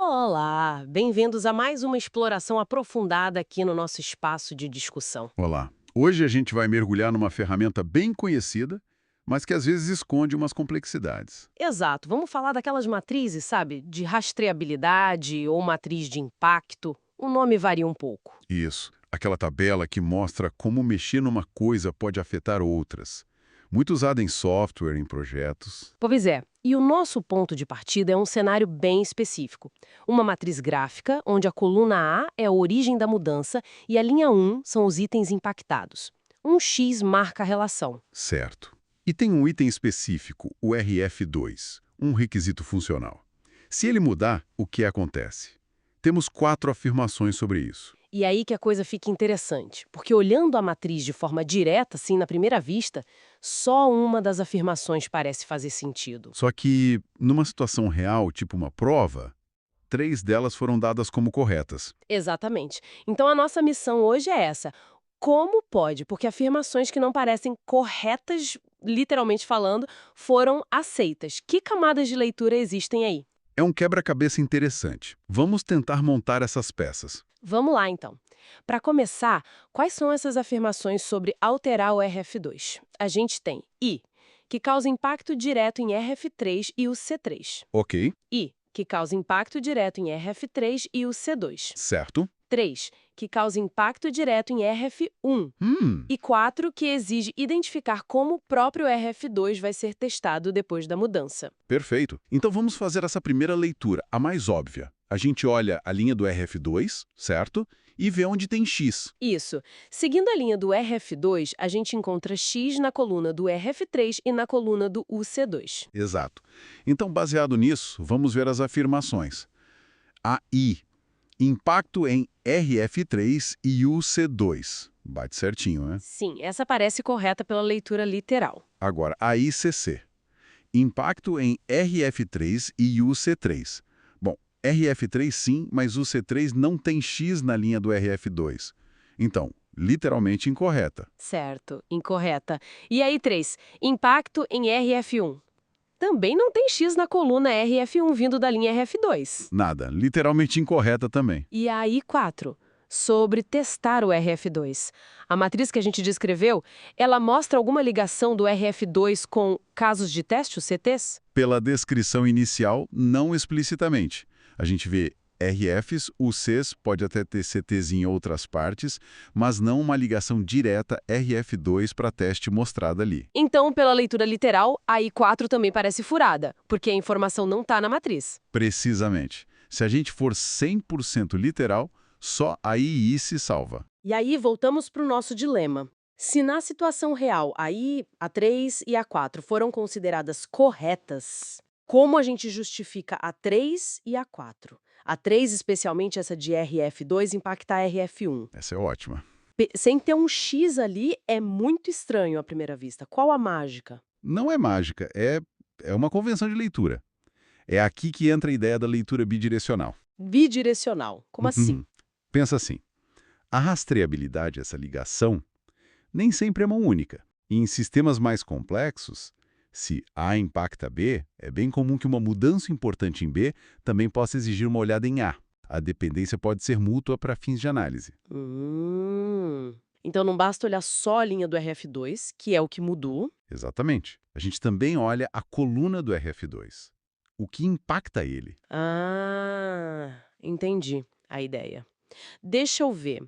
Olá, bem-vindos a mais uma exploração aprofundada aqui no nosso espaço de discussão. Olá. Hoje a gente vai mergulhar numa ferramenta bem conhecida, mas que às vezes esconde umas complexidades. Exato, vamos falar daquelas matrizes, sabe? De rastreabilidade ou matriz de impacto. O nome varia um pouco. Isso, aquela tabela que mostra como mexer numa coisa pode afetar outras. Muito usada em software, em projetos. Pois é, e o nosso ponto de partida é um cenário bem específico. Uma matriz gráfica, onde a coluna A é a origem da mudança e a linha 1 são os itens impactados. Um X marca a relação. Certo. E tem um item específico, o RF2, um requisito funcional. Se ele mudar, o que acontece? Temos 4 afirmações sobre isso. E aí que a coisa fica interessante, porque olhando a matriz de forma direta, assim, na primeira vista, só uma das afirmações parece fazer sentido. Só que, numa situação real, tipo uma prova, 3 delas foram dadas como corretas. Exatamente. Então a nossa missão hoje é essa. Como pode? Porque afirmações que não parecem corretas, literalmente falando, foram aceitas. Que camadas de leitura existem aí? É um quebra-cabeça interessante. Vamos tentar montar essas peças. Vamos lá, então. Para começar, quais são essas afirmações sobre alterar o RF2? A gente tem I, que causa impacto direto em RF3 e o C3. Ok, I, que causa impacto direto em RF3 e o C2. certo. 3, que causa impacto direto em RF1. Hum, E 4, que exige identificar como o próprio RF2 vai ser testado depois da mudança. perfeito. Então vamos fazer essa primeira leitura, a mais óbvia. A gente olha a linha do RF2, certo? E vê onde tem X. Isso. Seguindo a linha do RF2, a gente encontra X na coluna do RF3 e na coluna do UC2. Exato. Então, baseado nisso, vamos ver as afirmações. A I, impacto em RF3 e UC2. Bate certinho, né? Sim, essa parece correta pela leitura literal. Agora, a ICC. Impacto em RF3 e UC3. Bom, RF3 sim, mas UC3 não tem X na linha do RF2. Então, literalmente incorreta. Certo, incorreta. E aí, 3, impacto em RF1. Também não tem X na coluna RF1 vindo da linha RF2. Nada, literalmente incorreta também. E aí, 4, sobre testar o RF2. A matriz que a gente descreveu, ela mostra alguma ligação do RF2 com casos de teste, os CTs? Pela descrição inicial, não explicitamente. A gente vê RFs, UCs, pode até ter CTs em outras partes, mas não uma ligação direta RF2 para teste mostrada ali. Então, pela leitura literal, a I4 também parece furada, porque a informação não está na matriz. Precisamente. Se a gente for 100% literal, só a II se salva. E aí, voltamos para o nosso dilema. Se na situação real a I, a 3 e a 4 foram consideradas corretas, como a gente justifica a 3 e a 4? A 3, especialmente essa de RF2, impacta a RF1. Essa é ótima. Sem ter um X ali, é muito estranho à primeira vista. Qual a mágica? Não é mágica, é uma convenção de leitura. É aqui que entra a ideia da leitura bidirecional. Bidirecional. Como assim? Uhum. Pensa assim, a rastreabilidade, essa ligação, nem sempre é mão única. E em sistemas mais complexos, se A impacta B, é bem comum que uma mudança importante em B também possa exigir uma olhada em A. A dependência pode ser mútua para fins de análise. Então não basta olhar só a linha do RF2, que é o que mudou. Exatamente. A gente também olha a coluna do RF2. O que impacta ele? Ah, entendi a ideia. Deixa eu ver.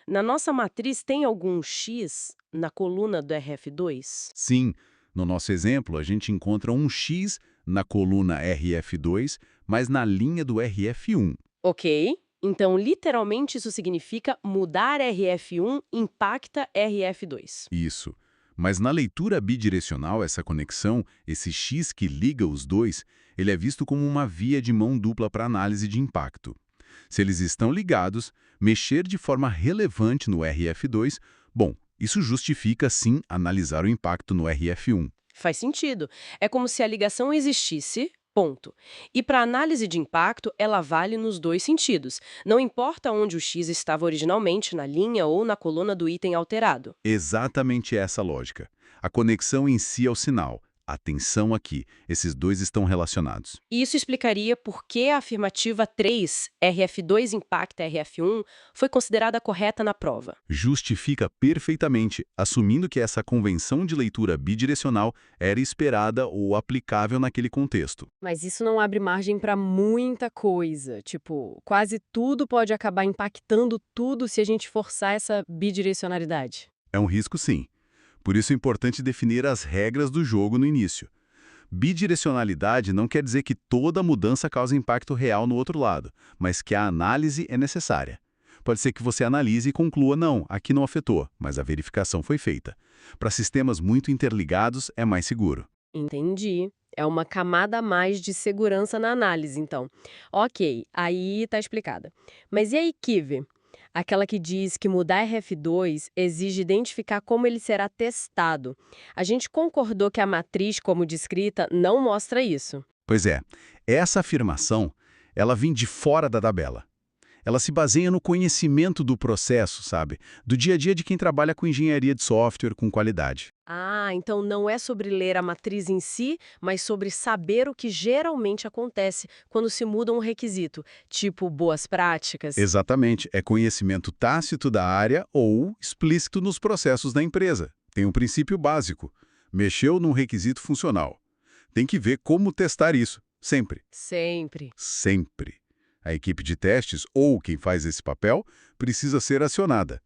Na nossa matriz tem algum X na coluna do RF2? Sim, no nosso exemplo, a gente encontra um X na coluna RF2, mas na linha do RF1. Ok. Então, literalmente, isso significa mudar RF1 impacta RF2. Isso. Mas na leitura bidirecional, essa conexão, esse X que liga os dois, ele é visto como uma via de mão dupla para análise de impacto. Se eles estão ligados, mexer de forma relevante no RF2, bom, isso justifica sim analisar o impacto no RF1. Faz sentido. É como se a ligação existisse, ponto. E para análise de impacto, ela vale nos dois sentidos. Não importa onde o X estava originalmente, na linha ou na coluna do item alterado. Exatamente essa lógica. A conexão em si é o sinal. Atenção aqui, esses dois estão relacionados. Isso explicaria por que a afirmativa 3, RF2 impacta RF1, foi considerada correta na prova. Justifica perfeitamente, assumindo que essa convenção de leitura bidirecional era esperada ou aplicável naquele contexto. Mas isso não abre margem para muita coisa. Tipo, quase tudo pode acabar impactando tudo se a gente forçar essa bidirecionalidade. É um risco, sim. Por isso é importante definir as regras do jogo no início. Bidirecionalidade não quer dizer que toda mudança causa impacto real no outro lado, mas que a análise é necessária. Pode ser que você analise e conclua, não, aqui não afetou, mas a verificação foi feita. Para sistemas muito interligados, é mais seguro. Entendi. É uma camada a mais de segurança na análise, então. Ok, aí tá explicada. Mas e a equive? Aquela que diz que mudar RF2 exige identificar como ele será testado. A gente concordou que a matriz, como descrita, não mostra isso. Pois é, essa afirmação, ela vem de fora da tabela. Ela se baseia no conhecimento do processo, sabe? Do dia a dia de quem trabalha com engenharia de software com qualidade. Ah, então não é sobre ler a matriz em si, mas sobre saber o que geralmente acontece quando se muda um requisito, tipo boas práticas. Exatamente, é conhecimento tácito da área ou explícito nos processos da empresa. Tem um princípio básico. Mexeu num requisito funcional. Tem que ver como testar isso, sempre. Sempre. Sempre. A equipe de testes, ou quem faz esse papel, precisa ser acionada.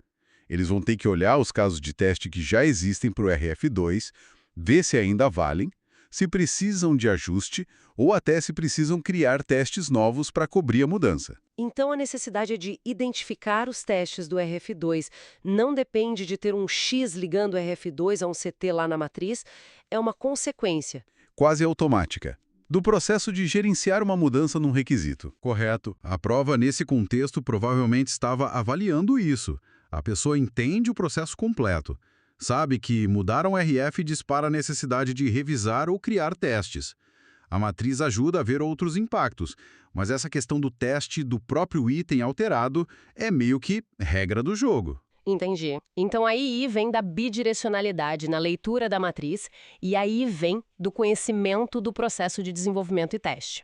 Eles vão ter que olhar os casos de teste que já existem para o RF2, ver se ainda valem, se precisam de ajuste ou até se precisam criar testes novos para cobrir a mudança. Então a necessidade de identificar os testes do RF2 não depende de ter um X ligando o RF2 a um CT lá na matriz, é uma consequência. Quase automática, do processo de gerenciar uma mudança num requisito. Correto. A prova, nesse contexto, provavelmente estava avaliando isso. A pessoa entende o processo completo. Sabe que mudar um RF dispara a necessidade de revisar ou criar testes. A matriz ajuda a ver outros impactos, mas essa questão do teste do próprio item alterado é meio que regra do jogo. Entendi. Então a II vem da bidirecionalidade na leitura da matriz e a I vem do conhecimento do processo de desenvolvimento e teste.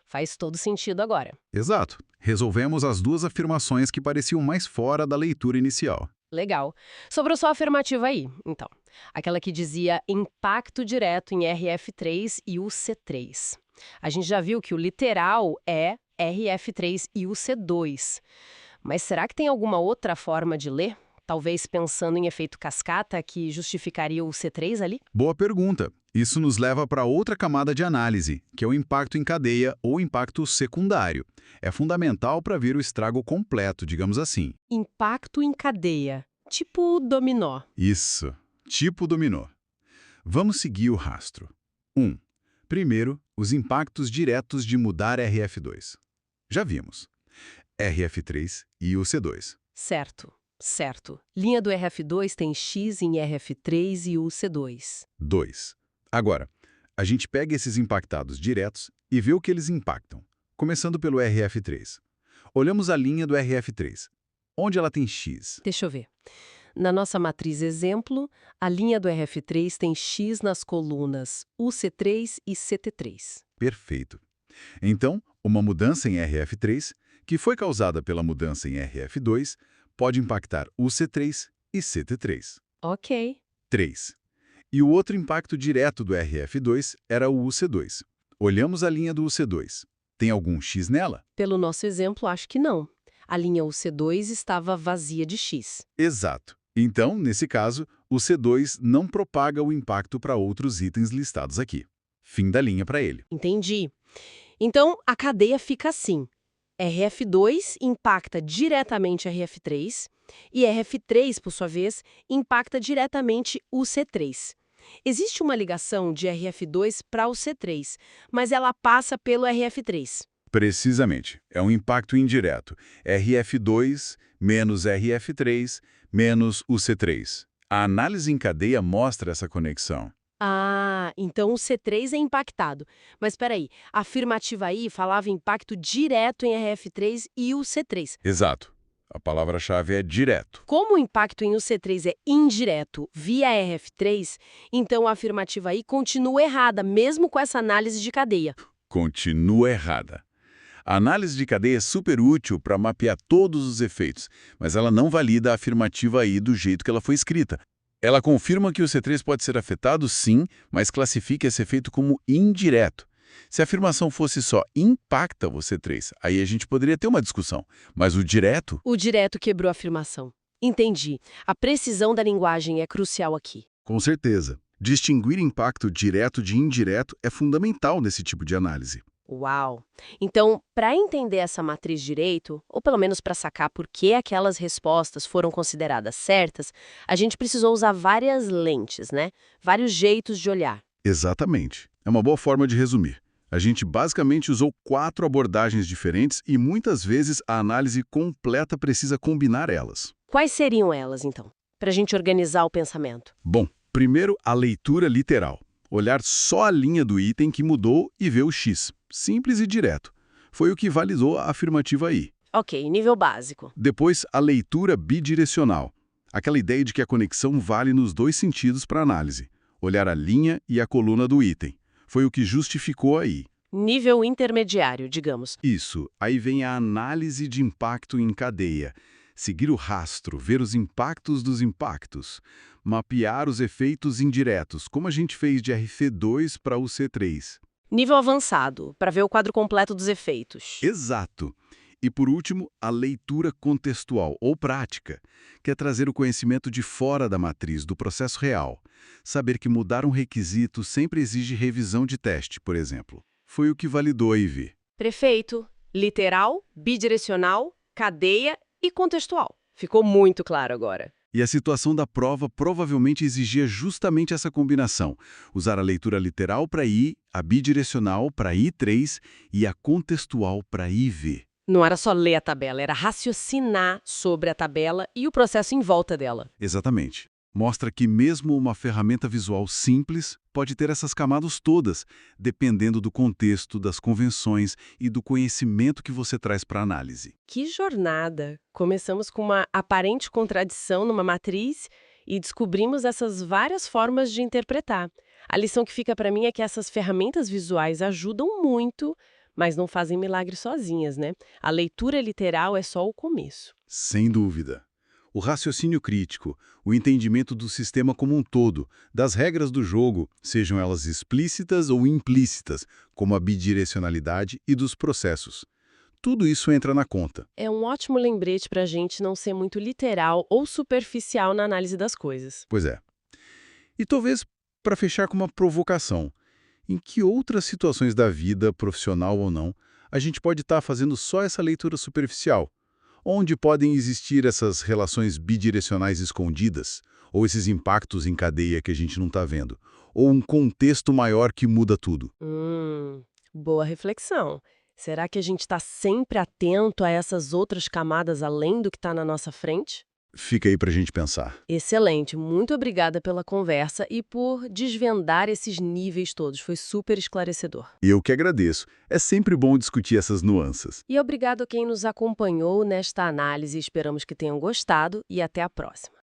Faz todo sentido agora. Exato. Resolvemos as duas afirmações que pareciam mais fora da leitura inicial. Legal. Sobrou só a afirmativa aí, então. Aquela que dizia impacto direto em RF3 e UC3. A gente já viu que o literal é RF3 e UC2. Mas será que tem alguma outra forma de ler? Talvez pensando em efeito cascata que justificaria o C3 ali? Boa pergunta. Isso nos leva para outra camada de análise, que é o impacto em cadeia ou impacto secundário. É fundamental para ver o estrago completo, digamos assim. Impacto em cadeia, tipo dominó. Isso, tipo dominó. Vamos seguir o rastro. 1. Primeiro, os impactos diretos de mudar RF2. Já vimos. RF3 e o C2. Certo, certo. Linha do RF2 tem X em RF3 e UC2. 2. Agora, a gente pega esses impactados diretos e vê o que eles impactam, começando pelo RF3. Olhamos a linha do RF3. Onde ela tem X? Deixa eu ver. Na nossa matriz exemplo, a linha do RF3 tem X nas colunas UC3 e CT3. Perfeito. Então, uma mudança em RF3, que foi causada pela mudança em RF2, pode impactar UC3 e CT3. Ok. 3. E o outro impacto direto do RF2 era o UC2. Olhamos a linha do UC2. Tem algum X nela? Pelo nosso exemplo, acho que não. A linha UC2 estava vazia de X. Exato. Então, nesse caso, o C2 não propaga o impacto para outros itens listados aqui. Fim da linha para ele. Entendi. Então, a cadeia fica assim. RF2 impacta diretamente RF3 e RF3, por sua vez, impacta diretamente o C3. Existe uma ligação de RF2 para o C3, mas ela passa pelo RF3. Precisamente. É um impacto indireto. RF2 menos RF3 menos o C3. A análise em cadeia mostra essa conexão. Ah, então o C3 é impactado. Mas espera aí, a afirmativa aí falava impacto direto em RF3 e o C3. Exato. A palavra-chave é direto. Como o impacto em UC3 é indireto via RF3, então a afirmativa aí continua errada, mesmo com essa análise de cadeia. Continua errada. A análise de cadeia é super útil para mapear todos os efeitos, mas ela não valida a afirmativa aí do jeito que ela foi escrita. Ela confirma que o C3 pode ser afetado, sim, mas classifica esse efeito como indireto. Se a afirmação fosse só impacta o C3, aí a gente poderia ter uma discussão. Mas o direto? O direto quebrou a afirmação. Entendi. A precisão da linguagem é crucial aqui. Com certeza. Distinguir impacto direto de indireto é fundamental nesse tipo de análise. Uau! Então, para entender essa matriz direito, ou pelo menos para sacar por que aquelas respostas foram consideradas certas, a gente precisou usar várias lentes, né? Vários jeitos de olhar. Exatamente. É uma boa forma de resumir. A gente basicamente usou 4 abordagens diferentes e muitas vezes a análise completa precisa combinar elas. Quais seriam elas, então? Para a gente organizar o pensamento. Bom, primeiro a leitura literal. Olhar só a linha do item que mudou e ver o X. Simples e direto. Foi o que validou a afirmativa aí. Ok, nível básico. Depois, a leitura bidirecional. Aquela ideia de que a conexão vale nos dois sentidos para análise. Olhar a linha e a coluna do item. Foi o que justificou aí. Nível intermediário, digamos. Isso. Aí vem a análise de impacto em cadeia. Seguir o rastro, ver os impactos dos impactos. Mapear os efeitos indiretos, como a gente fez de RF2 para o C3. Nível avançado, para ver o quadro completo dos efeitos. Exato. E por último, a leitura contextual ou prática, que é trazer o conhecimento de fora da matriz, do processo real. Saber que mudar um requisito sempre exige revisão de teste, por exemplo. Foi o que validou a IV. Perfeito. Literal, bidirecional, cadeia e contextual. Ficou muito claro agora. E a situação da prova provavelmente exigia justamente essa combinação. Usar a leitura literal para I, a bidirecional para I3 e a contextual para IV. Não era só ler a tabela, era raciocinar sobre a tabela e o processo em volta dela. Exatamente. Mostra que mesmo uma ferramenta visual simples pode ter essas camadas todas, dependendo do contexto, das convenções e do conhecimento que você traz para a análise. Que jornada! Começamos com uma aparente contradição numa matriz e descobrimos essas várias formas de interpretar. A lição que fica para mim é que essas ferramentas visuais ajudam muito, mas não fazem milagres sozinhas, né? A leitura literal é só o começo. Sem dúvida. O raciocínio crítico, o entendimento do sistema como um todo, das regras do jogo, sejam elas explícitas ou implícitas, como a bidirecionalidade e dos processos. Tudo isso entra na conta. É um ótimo lembrete para a gente não ser muito literal ou superficial na análise das coisas. Pois é. E talvez, para fechar com uma provocação, em que outras situações da vida, profissional ou não, a gente pode estar fazendo só essa leitura superficial? Onde podem existir essas relações bidirecionais escondidas, ou esses impactos em cadeia que a gente não está vendo, ou um contexto maior que muda tudo? Boa reflexão. Será que a gente está sempre atento a essas outras camadas além do que está na nossa frente? Fica aí para a gente pensar. Excelente, muito obrigada pela conversa e por desvendar esses níveis todos, foi super esclarecedor. E eu que agradeço. É sempre bom discutir essas nuances. E obrigado a quem nos acompanhou nesta análise, esperamos que tenham gostado e até a próxima.